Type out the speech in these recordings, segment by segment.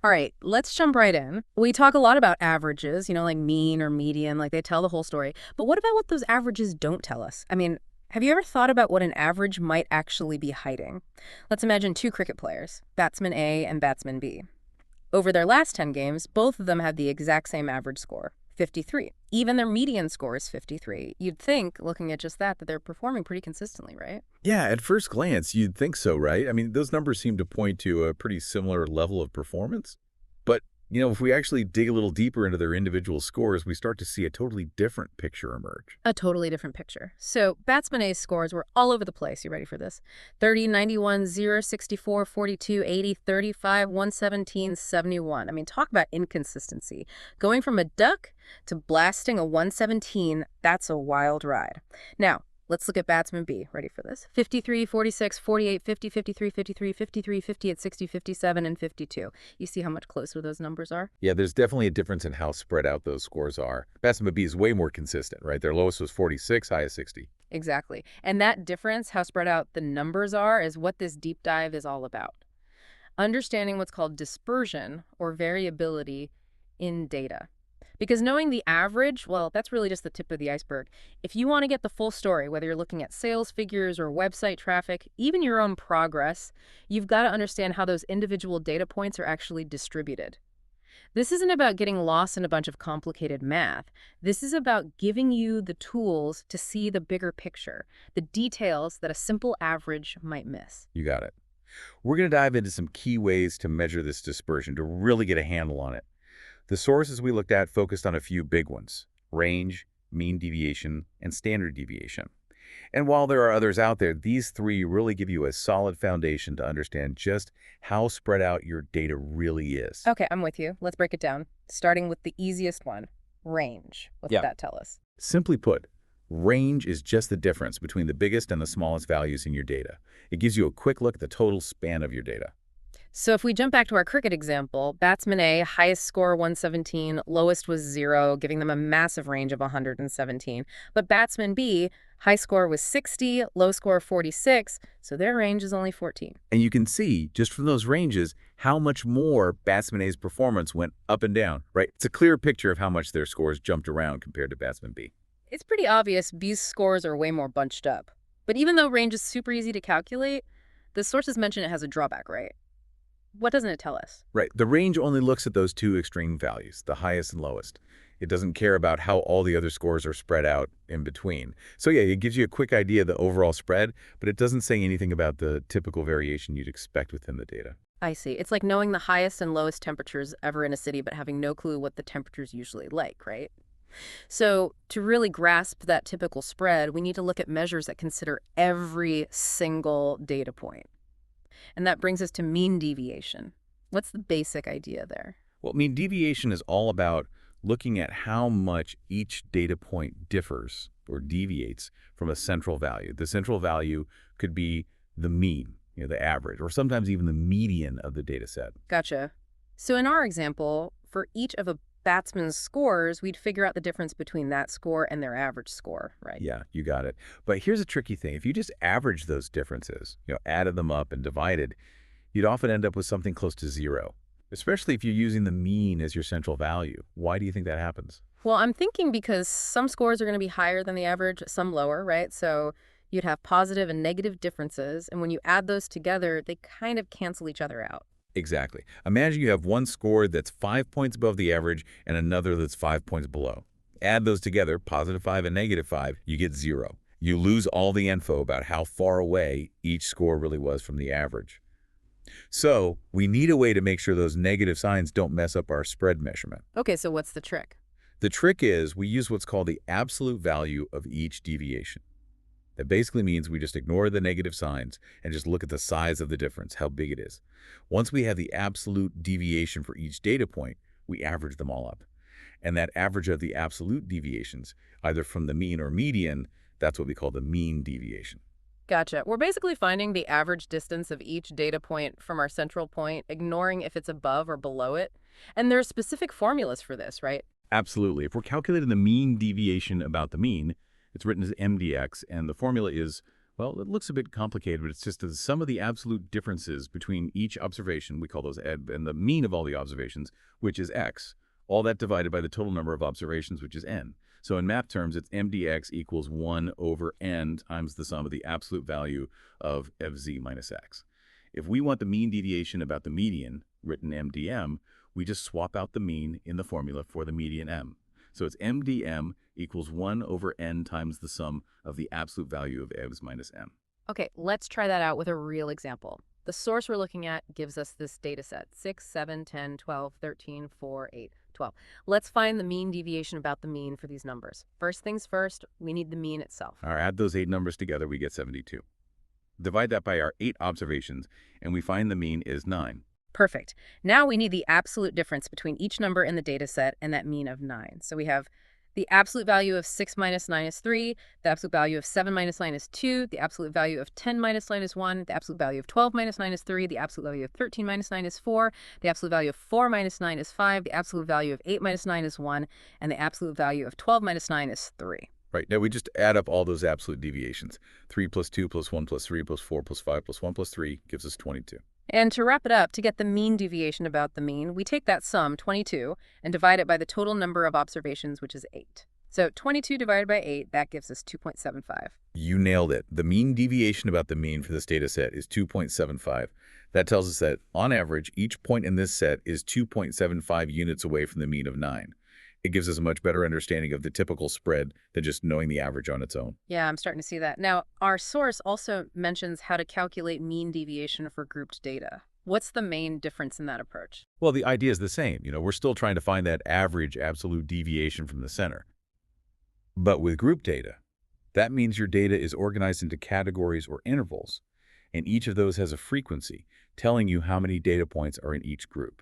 All right, let's jump right in. We talk a lot about averages, like mean or median, like they tell the whole story. But what about what those averages don't tell us? I mean, have you ever thought about what an average might actually be hiding? Let's imagine two cricket players, batsman A and batsman B. Over their last 10 games, both of them had the exact same average score, 53. Even their median score is 53. You'd think, looking at just that they're performing pretty consistently, right? Yeah, at first glance, you'd think so, right? I mean, those numbers seem to point to a pretty similar level of performance. But, if we actually dig a little deeper into their individual scores, we start to see a totally different picture emerge. A totally different picture. So, batsman A's scores were all over the place. You ready for this? 30, 91, 0, 64, 42, 80, 35, 117, 71. I mean, talk about inconsistency. Going from a duck to blasting a 117, that's a wild ride. Now, let's look at batsman B. Ready for this? 53, 46, 48, 50, 53, 53, 53, 58, 60, 57, and 52. You see how much closer those numbers are? Yeah, there's definitely a difference in how spread out those scores are. Batsman B is way more consistent, right? Their lowest was 46, highest 60. Exactly. And that difference, how spread out the numbers are, is what this deep dive is all about. Understanding what's called dispersion or variability in data. Because knowing the average, well, that's really just the tip of the iceberg. If you want to get the full story, whether you're looking at sales figures or website traffic, even your own progress, you've got to understand how those individual data points are actually distributed. This isn't about getting lost in a bunch of complicated math. This is about giving you the tools to see the bigger picture, the details that a simple average might miss. You got it. We're going to dive into some key ways to measure this dispersion to really get a handle on it. The sources we looked at focused on a few big ones: range, mean deviation, and standard deviation. And while there are others out there, these three really give you a solid foundation to understand just how spread out your data really is. Okay, I'm with you. Let's break it down. Starting with the easiest one, range. What's Yeah. that tell us? Simply put, range is just the difference between the biggest and the smallest values in your data. It gives you a quick look at the total span of your data. So if we jump back to our cricket example, batsman A, highest score 117, lowest was 0, giving them a massive range of 117. But batsman B, high score was 60, low score 46, so their range is only 14. And you can see, just from those ranges, how much more batsman A's performance went up and down, right? It's a clear picture of how much their scores jumped around compared to batsman B. It's pretty obvious B's scores are way more bunched up. But even though range is super easy to calculate, the sources mention it has a drawback, right? What doesn't it tell us? Right. The range only looks at those two extreme values, the highest and lowest. It doesn't care about how all the other scores are spread out in between. So yeah, it gives you a quick idea of the overall spread, but it doesn't say anything about the typical variation you'd expect within the data. I see. It's like knowing the highest and lowest temperatures ever in a city, but having no clue what the temperature's usually like, right? So to really grasp that typical spread, we need to look at measures that consider every single data point. And that brings us to mean deviation. What's the basic idea there? Well, mean deviation is all about looking at how much each data point differs or deviates from a central value. The central value could be the mean, the average, or sometimes even the median of the data set. Gotcha. So in our example, for each of a batsman's scores, we'd figure out the difference between that score and their average score, right? Yeah, you got it. But here's a tricky thing. If you just average those differences, added them up and divided, you'd often end up with something close to zero, especially if you're using the mean as your central value. Why do you think that happens? Well, I'm thinking because some scores are going to be higher than the average, some lower, right? So you'd have positive and negative differences, and when you add those together, they kind of cancel each other out. Exactly. Imagine you have one score that's 5 points above the average and another that's 5 points below. Add those together, +5 and -5, you get 0. You lose all the info about how far away each score really was from the average. So we need a way to make sure those negative signs don't mess up our spread measurement. Okay, so what's the trick? The trick is we use what's called the absolute value of each deviation. That basically means we just ignore the negative signs and just look at the size of the difference, how big it is. Once we have the absolute deviation for each data point, we average them all up. And that average of the absolute deviations, either from the mean or median, that's what we call the mean deviation. Gotcha. We're basically finding the average distance of each data point from our central point, ignoring if it's above or below it. And there are specific formulas for this, right? Absolutely. If we're calculating the mean deviation about the mean, it's written as MDX, and the formula is Well, it looks a bit complicated, but it's just the sum of the absolute differences between each observation, we call those ebb, and the mean of all the observations, which is x. All that divided by the total number of observations, which is n. So in math terms, it's mdx equals 1 over n times the sum of the absolute value of fz minus x. If we want the mean deviation about the median, written mdm, we just swap out the mean in the formula for the median m. So it's mdm equals 1 over n times the sum of the absolute value of evs minus m. Okay, let's try that out with a real example. The source we're looking at gives us this data set, 6, 7, 10, 12, 13, 4, 8, 12. Let's find the mean deviation about the mean for these numbers. First things first, we need the mean itself. All right, add those 8 numbers together, we get 72. Divide that by our 8 observations, and we find the mean is 9. Perfect. Now we need the absolute difference between each number in the data set and that mean of 9. So we have the absolute value of 6 minus 9 is 3, the absolute value of 7 minus 9 is 2, the absolute value of 10 minus 9 is 1, the absolute value of 12 minus 9 is 3, the absolute value of 13 minus 9 is 4, the absolute value of 4 minus 9 is 5, the absolute value of 8 minus 9 is 1, and the absolute value of 12 minus 9 is 3. Right, now we just add up all those absolute deviations. 3 plus 2 plus 1 plus 3 plus 4 plus 5 plus 1 plus 3 gives us 22. And to wrap it up, to get the mean deviation about the mean, we take that sum, 22, and divide it by the total number of observations, which is 8. So 22 divided by 8, that gives us 2.75. You nailed it. The mean deviation about the mean for this data set is 2.75. That tells us that, on average, each point in this set is 2.75 units away from the mean of 9. It gives us a much better understanding of the typical spread than just knowing the average on its own. Yeah, I'm starting to see that. Now, our source also mentions how to calculate mean deviation for grouped data. What's the main difference in that approach? Well, the idea is the same. We're still trying to find that average absolute deviation from the center. But with group data, that means your data is organized into categories or intervals, and each of those has a frequency telling you how many data points are in each group.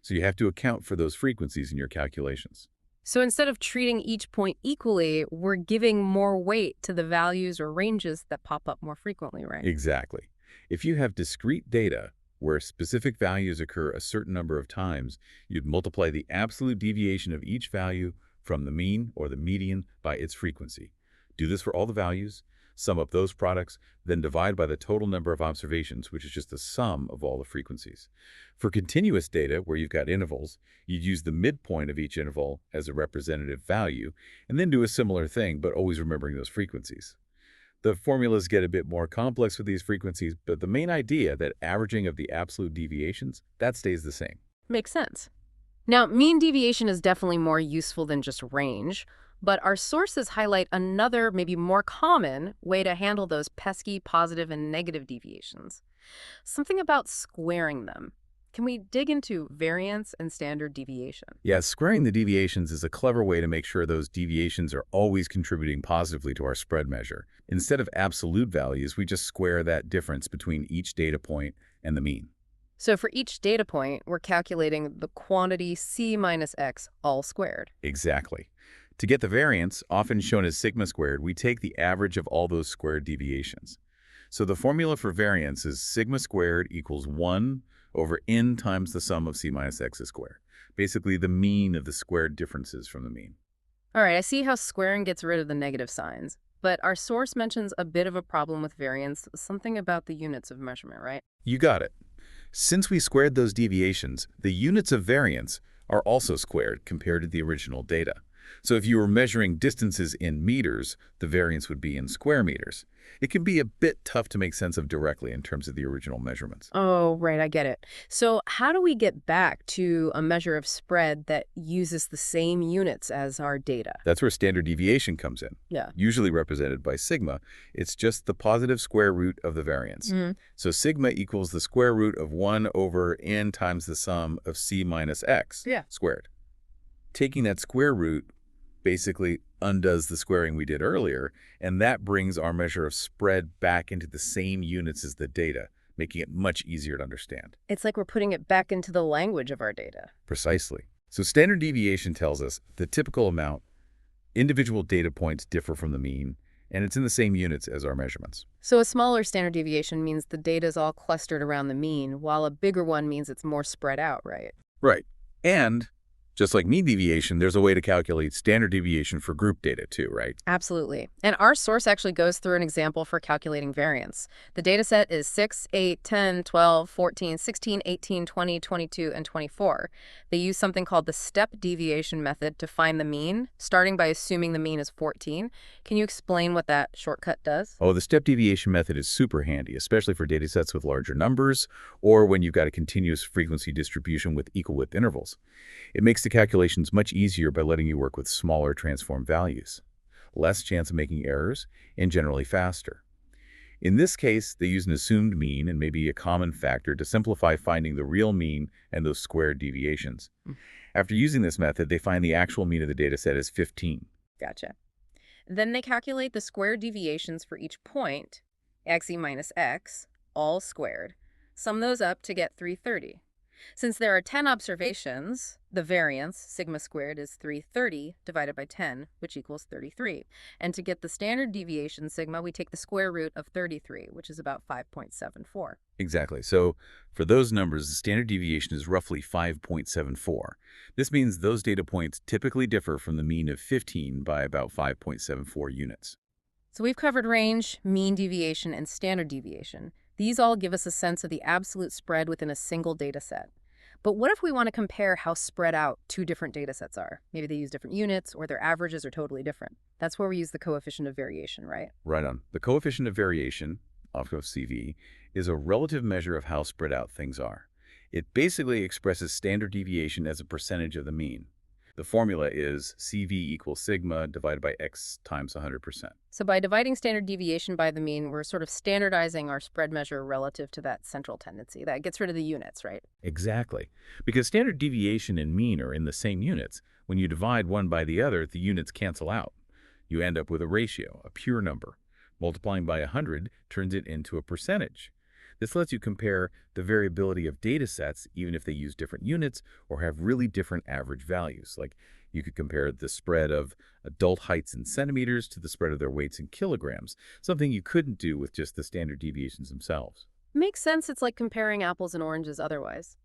So you have to account for those frequencies in your calculations. So instead of treating each point equally, we're giving more weight to the values or ranges that pop up more frequently, right? Exactly. If you have discrete data where specific values occur a certain number of times, you'd multiply the absolute deviation of each value from the mean or the median by its frequency. Do this for all the values, sum up those products, then divide by the total number of observations, which is just the sum of all the frequencies. For continuous data, where you've got intervals, you'd use the midpoint of each interval as a representative value, and then do a similar thing, but always remembering those frequencies. The formulas get a bit more complex with these frequencies, but the main idea, that averaging of the absolute deviations, that stays the same. Makes sense. Now, mean deviation is definitely more useful than just range, but our sources highlight another, maybe more common, way to handle those pesky positive and negative deviations. Something about squaring them. Can we dig into variance and standard deviation? Yeah, squaring the deviations is a clever way to make sure those deviations are always contributing positively to our spread measure. Instead of absolute values, we just square that difference between each data point and the mean. So for each data point, we're calculating the quantity c minus x all squared. Exactly. To get the variance, often shown as sigma squared, we take the average of all those squared deviations. So the formula for variance is sigma squared equals 1 over n times the sum of c minus x squared. Basically, the mean of the squared differences from the mean. All right, I see how squaring gets rid of the negative signs, but our source mentions a bit of a problem with variance, something about the units of measurement, right? You got it. Since we squared those deviations, the units of variance are also squared compared to the original data. So if you were measuring distances in meters, the variance would be in square meters. It can be a bit tough to make sense of directly in terms of the original measurements. Oh, right, I get it. So how do we get back to a measure of spread that uses the same units as our data? That's where standard deviation comes in. Yeah. Usually represented by sigma. It's just the positive square root of the variance. So sigma equals the square root of 1 over n times the sum of c minus x squared. Taking that square root basically undoes the squaring we did earlier, and that brings our measure of spread back into the same units as the data, making it much easier to understand. It's like we're putting it back into the language of our data. Precisely. So standard deviation tells us the typical amount, individual data points differ from the mean, and it's in the same units as our measurements. So a smaller standard deviation means the data is all clustered around the mean, while a bigger one means it's more spread out, right? Right. And Just like mean deviation, there's a way to calculate standard deviation for group data too, right? Absolutely. And our source actually goes through an example for calculating variance. The data set is 6, 8, 10, 12, 14, 16, 18, 20, 22, and 24. They use something called the step deviation method to find the mean, starting by assuming the mean is 14. Can you explain what that shortcut does? Oh, the step deviation method is super handy, especially for data sets with larger numbers or when you've got a continuous frequency distribution with equal width intervals. It makes the calculations much easier by letting you work with smaller transform values, less chance of making errors, and generally faster. In this case, they use an assumed mean and maybe a common factor to simplify finding the real mean and those squared deviations. Mm. After using this method, they find the actual mean of the data set is 15. Gotcha. Then they calculate the square deviations for each point, xe minus x, all squared. Sum those up to get 330. Since there are 10 observations, the variance, sigma squared, is 330 divided by 10, which equals 33. And to get the standard deviation, sigma, we take the square root of 33, which is about 5.74. Exactly. So for those numbers, the standard deviation is roughly 5.74. This means those data points typically differ from the mean of 15 by about 5.74 units. So we've covered range, mean deviation, and standard deviation. These all give us a sense of the absolute spread within a single data set. But what if we want to compare how spread out two different data sets are? Maybe they use different units or their averages are totally different. That's where we use the coefficient of variation, right? Right on. The coefficient of variation, of CV, is a relative measure of how spread out things are. It basically expresses standard deviation as a percentage of the mean. The formula is CV equals sigma divided by x times 100%. So by dividing standard deviation by the mean, we're sort of standardizing our spread measure relative to that central tendency. That gets rid of the units, right? Exactly. Because standard deviation and mean are in the same units. When you divide one by the other, the units cancel out. You end up with a ratio, a pure number. Multiplying by 100 turns it into a percentage. This lets you compare the variability of data sets even if they use different units or have really different average values. Like you could compare the spread of adult heights in centimeters to the spread of their weights in kilograms, something you couldn't do with just the standard deviations themselves. Makes sense. It's like comparing apples and oranges otherwise.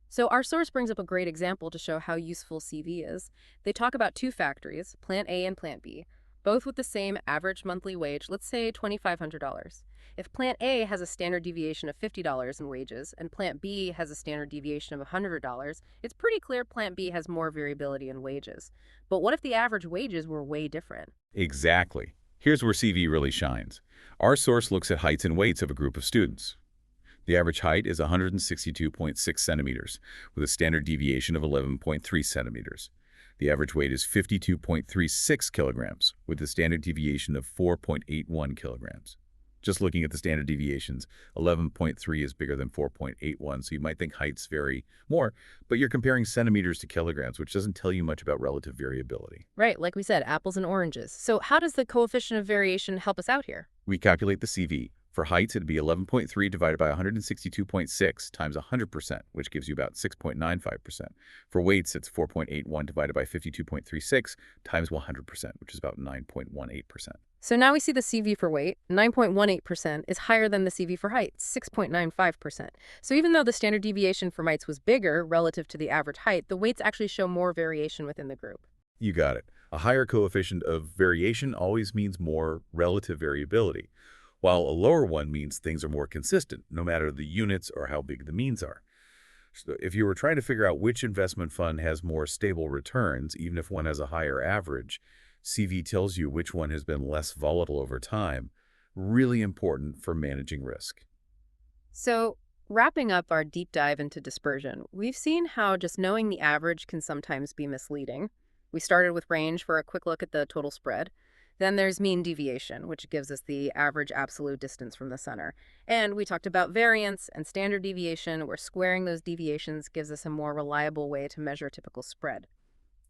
So our source brings up a great example to show how useful CV is. They talk about two factories, Plant A and Plant B, both with the same average monthly wage, let's say $2,500. If Plant A has a standard deviation of $50 in wages and Plant B has a standard deviation of $100, it's pretty clear Plant B has more variability in wages. But what if the average wages were way different? Exactly. Here's where CV really shines. Our source looks at heights and weights of a group of students. The average height is 162.6 centimeters, with a standard deviation of 11.3 centimeters. The average weight is 52.36 kilograms, with a standard deviation of 4.81 kilograms. Just looking at the standard deviations, 11.3 is bigger than 4.81, so you might think heights vary more, but you're comparing centimeters to kilograms, which doesn't tell you much about relative variability. Right, like we said, apples and oranges. So how does the coefficient of variation help us out here? We calculate the CV. For heights, it'd be 11.3 divided by 162.6 times 100%, which gives you about 6.95%. For weights, it's 4.81 divided by 52.36 times 100%, which is about 9.18%. So now we see the CV for weight, 9.18%, is higher than the CV for height, 6.95%. So even though the standard deviation for heights was bigger relative to the average height, the weights actually show more variation within the group. You got it. A higher coefficient of variation always means more relative variability, while a lower one means things are more consistent, no matter the units or how big the means are. So if you were trying to figure out which investment fund has more stable returns, even if one has a higher average, CV tells you which one has been less volatile over time, really important for managing risk. So wrapping up our deep dive into dispersion, we've seen how just knowing the average can sometimes be misleading. We started with range for a quick look at the total spread. Then there's mean deviation, which gives us the average absolute distance from the center. And we talked about variance and standard deviation, where squaring those deviations gives us a more reliable way to measure typical spread.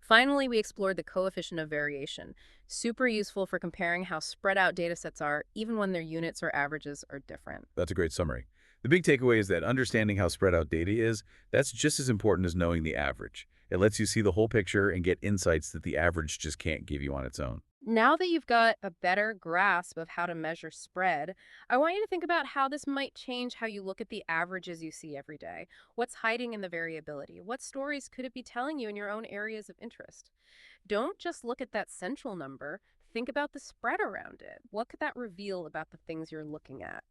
Finally, we explored the coefficient of variation, super useful for comparing how spread out data sets are, even when their units or averages are different. That's a great summary. The big takeaway is that understanding how spread out data is, that's just as important as knowing the average. It lets you see the whole picture and get insights that the average just can't give you on its own. Now that you've got a better grasp of how to measure spread, I want you to think about how this might change how you look at the averages you see every day. What's hiding in the variability? What stories could it be telling you in your own areas of interest? Don't just look at that central number. Think about the spread around it. What could that reveal about the things you're looking at?